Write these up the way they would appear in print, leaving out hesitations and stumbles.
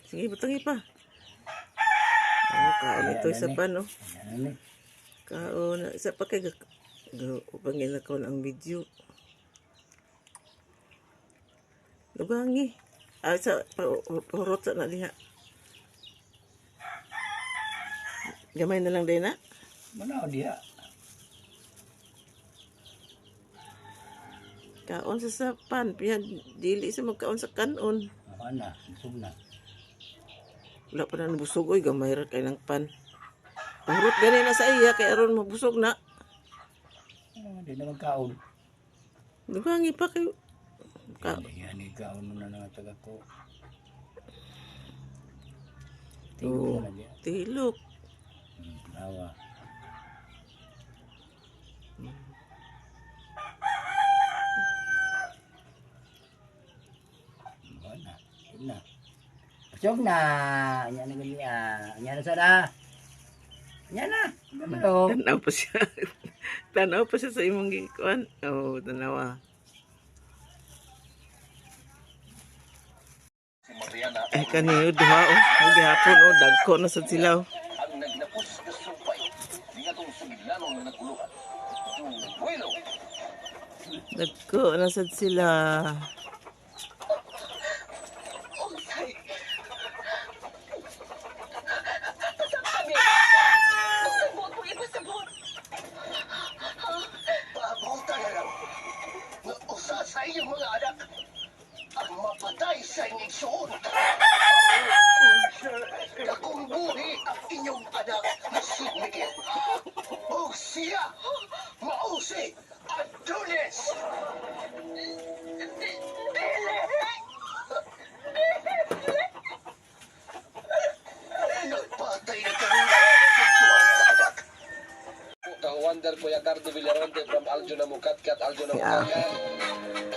Sige, butangi pa. Oh, kaon ito isa pa, no? Kaon. Isa pa kay upangin ako ang video. Lugangi. Sa pahurot sa na diha. Gamay na lang din na? Manaw diha. Kaon sa sapan. Piyan, dili sa magkaon sa kanon. Ako na, busog na. Wala pa na nabusog. Uy, gamay ra kay ng pan. Pahurot gani na sa iya. Kaya aron mabusog na. Hindi na magkaon. Lugangi pa kayo. Yan, ikaon mo na nga taga ko. Oh, Tingog na diya. tilok. Lawa. Wala. Yun na. Pasok na. Yan na ganyan. Yan na sana. Yan na. Hello. Tanaw pa siya. Tanaw pa siya sa imong gikuan. Oh, tanawa. Kaniyo duha oh. Gihapon oh, dagko na sad sila oh. Ang nagnapos na supay, niya sugidlanon na naguluhan. Duwelo. Dagko na sad sila. Pabuta na lang. Nausa sa iyong mga anak. Ang mapatay sa inyong suon. Dakong buhi ang inyong anak na si Miguel. O siya, mausi, Adonis! Nagpatay na kami ng tuwang anak. Kang Wonder Kuya Cardo Villaronte from Aljo na Mukatkat, Aljo na Mukatkat.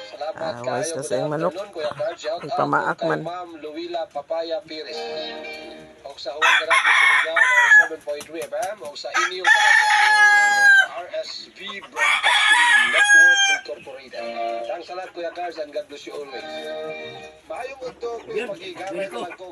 Salamat Wais ka sa iyong manok. Kuya Cardo. Shout out Pamaak kay man. Ma'am Luwila Papaya Pires. O sa Huwag Radio sa Ligaw, 7.3 FM. O sa inyong kanal, RSB Broadcasting Network Incorporated. Thanks a lot Kuya Cardo and God bless you always. Maayong ito, Kuya Pag-igamay ka lang ko.